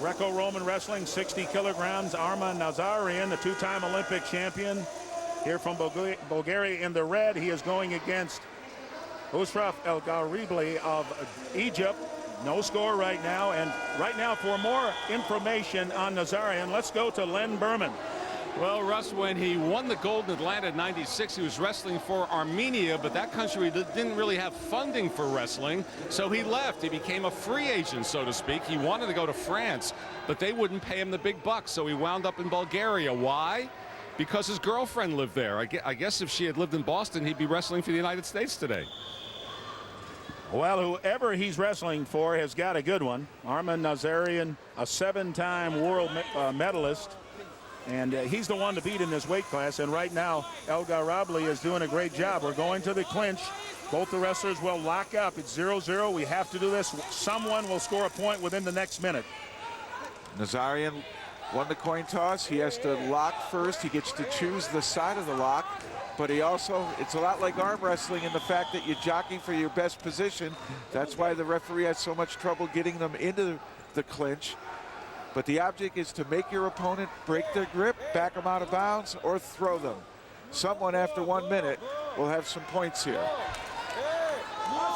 Greco-Roman wrestling, 60 kilograms. Arman Nazarian, the two-time Olympic champion here from Bulgaria in the red. He is going against Usraf El Garibli of Egypt. No score right now. And right now, for more information on Nazarian, let's go to Len Berman. Well, Russ, when he won the gold in Atlanta in '96, he was wrestling for Armenia, but that country didn't really have funding for wrestling, so he left. He became a free agent, so to speak. He wanted to go to France, but they wouldn't pay him the big bucks, so he wound up in Bulgaria. Why? Because his girlfriend lived there. I guess if she had lived in Boston, he'd be wrestling for the United States today. Well, whoever he's wrestling for has got a good one. Arman Nazarian, a 7-time world medalist. And he's the one to beat in this weight class. And right now, El Garibli is doing a great job. We're going to the clinch. Both the wrestlers will lock up. It's 0-0. We have to do this. Someone will score a point within the next minute. Nazarian won the coin toss. He has to lock first. He gets to choose the side of the lock. But he also, it's a lot like arm wrestling in the fact that you're jockeying for your best position. That's why the referee has so much trouble getting them into the clinch. But the object is to make your opponent break their grip, back them out of bounds, or throw them. Someone after 1 minute will have some points here.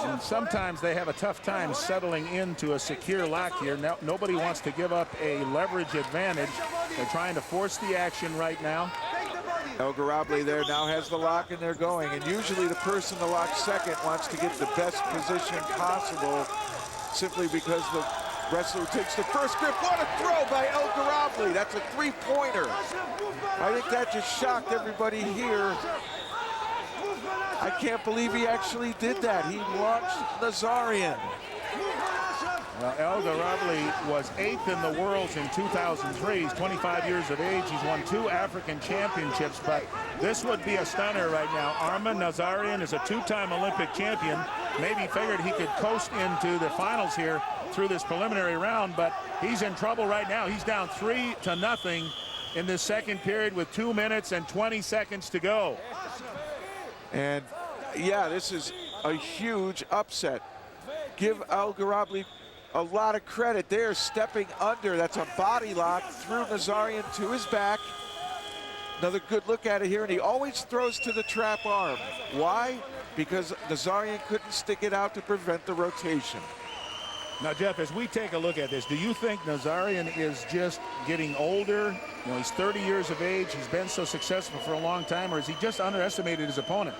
And sometimes they have a tough time settling into a secure lock here. Now, nobody wants to give up a leverage advantage. They're trying to force the action right now. El Garibli there now has the lock, and they're going. And usually the person to lock second wants to get the best position possible, simply because the wrestler takes the first grip. What a throw by El Garibli. That's a three-pointer. I think that just shocked everybody here. I can't believe he actually did that. He launched Nazarian. Well, El Garibli was 8th in the world in 2003. He's 25 years of age. He's won 2 African championships, but this would be a stunner right now. Arman Nazarian is a 2-time Olympic champion. Maybe figured he could coast into the finals here through this preliminary round, but he's in trouble right now. He's down 3-0 in this second period with 2 minutes and 20 seconds to go. And yeah, this is a huge upset. Give El Garibli a lot of credit. They're stepping under. That's a body lock through Nazarian to his back. Another good look at it here, and he always throws to the trap arm. Why? Because Nazarian couldn't stick it out to prevent the rotation. Now, Jeff, as we take a look at this, do you think Nazarian is just getting older? You know, he's 30 years of age. He's been so successful for a long time, or has he just underestimated his opponent?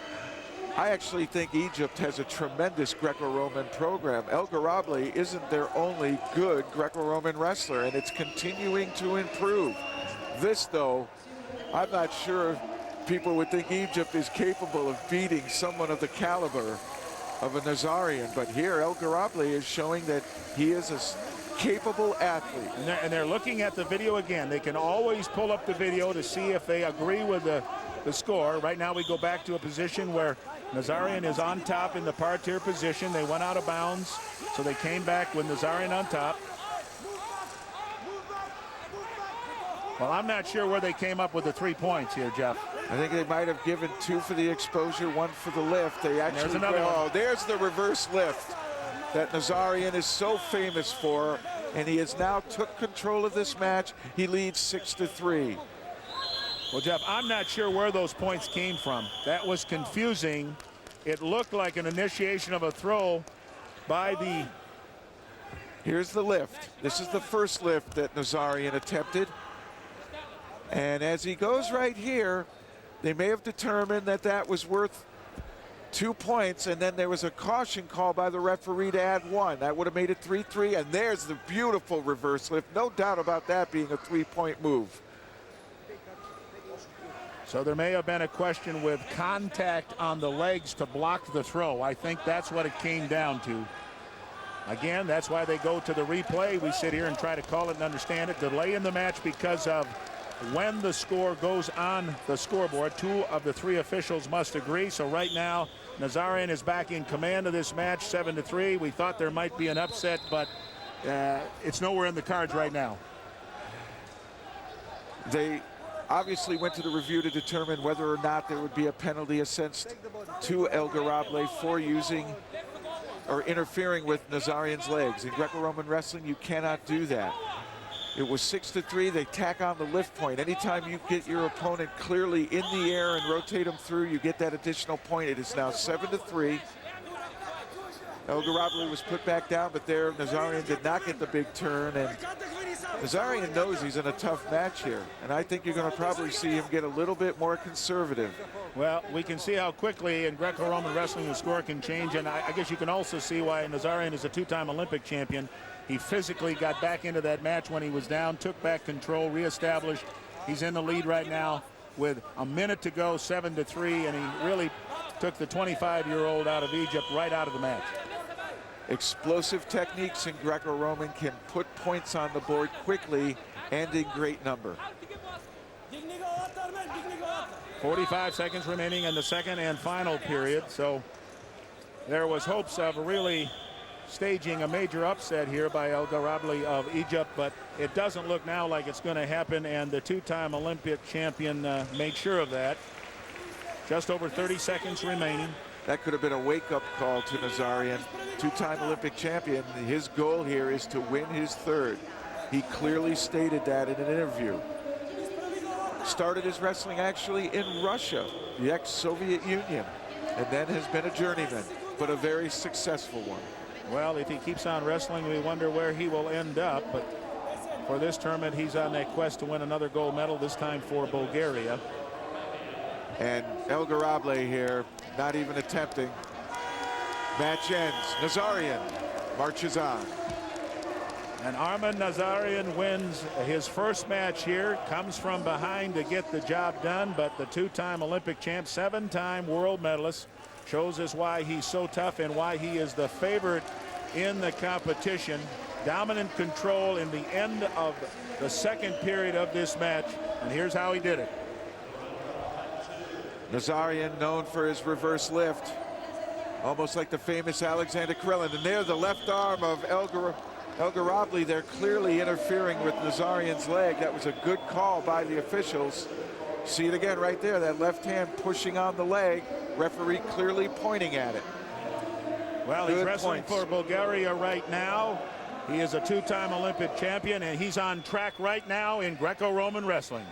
I actually think Egypt has a tremendous Greco-Roman program. El Garibli isn't their only good Greco-Roman wrestler, and it's continuing to improve. This, though, I'm not sure people would think Egypt is capable of beating someone of the caliber of a Nazarian, but here El Garibli is showing that he is a capable athlete. And they're looking at the video again. They can always pull up the video to see if they agree with the score. Right now we go back to a position where Nazarian is on top in the parterre position. They went out of bounds, so they came back with Nazarian on top. Well, I'm not sure where they came up with the 3 points here, Jeff. I think they might have given 2 for the exposure, 1 for the lift. They actually, there's another one. Oh, there's the reverse lift that Nazarian is so famous for, and he has now took control of this match. He leads 6-3. Well, Jeff, I'm not sure where those points came from. That was confusing. It looked like an initiation of a throw by the... Here's the lift. This is the first lift that Nazarian attempted. And as he goes right here, they may have determined that that was worth 2 points, and then there was a caution call by the referee to add 1. That would have made it 3-3, and there's the beautiful reverse lift. No doubt about that being a 3-point move. So there may have been a question with contact on the legs to block the throw. I think that's what it came down to. Again, that's why they go to the replay. We sit here and try to call it and understand it. Delay in the match because of when the score goes on the scoreboard. 2 of the 3 officials must agree. So right now, Nazarian is back in command of this match, 7-3. We thought there might be an upset, but it's nowhere in the cards right now. They obviously went to the review to determine whether or not there would be a penalty assessed to El Garibli for using or interfering with Nazarian's legs. In Greco-Roman wrestling, you cannot do that. It was 6-3. They tack on the lift point. Anytime you get your opponent clearly in the air and rotate them through, you get that additional point. It is now 7-3. El Garabali was put back down, but there Nazarian did not get the big turn, and Nazarian knows he's in a tough match here, and I think you're going to probably see him get a little bit more conservative. Well, we can see how quickly in Greco-Roman wrestling the score can change, and I guess you can also see why Nazarian is a two-time Olympic champion. He physically got back into that match when he was down, took back control, reestablished. He's in the lead right now with a minute to go, 7-3, and he really took the 25-year-old out of Egypt right out of the match. Explosive techniques in Greco-Roman can put points on the board quickly and in great number. 45 seconds remaining in the second and final period, so there was hopes of really staging a major upset here by El Garabali of Egypt, but it doesn't look now like it's going to happen, and the two-time Olympic champion made sure of that. Just over 30 seconds remaining. That could have been a wake-up call to Nazarian. Two-time Olympic champion. His goal here is to win his third. He clearly stated that in an interview. Started his wrestling actually in Russia, the ex-Soviet Union, and then has been a journeyman, but a very successful one. Well, if he keeps on wrestling, we wonder where he will end up, but for this tournament, he's on that quest to win another gold medal, this time for Bulgaria. And El Garabali here, not even attempting. Match ends. Nazarian marches on. And Arman Nazarian wins his first match here, comes from behind to get the job done, but the two-time Olympic champ, seven-time world medalist, shows us why he's so tough and why he is the favorite in the competition. Dominant control in the end of the second period of this match, and here's how he did it. Nazarian known for his reverse lift, almost like the famous Alexander Krillin. And there, the left arm of El Garabali, they're clearly interfering with Nazarian's leg. That was a good call by the officials. See it again right there, that left hand pushing on the leg. Referee clearly pointing at it. Well, Good he's wrestling points. for Bulgaria right now. He is a two-time Olympic champion, and he's on track right now in Greco-Roman wrestling.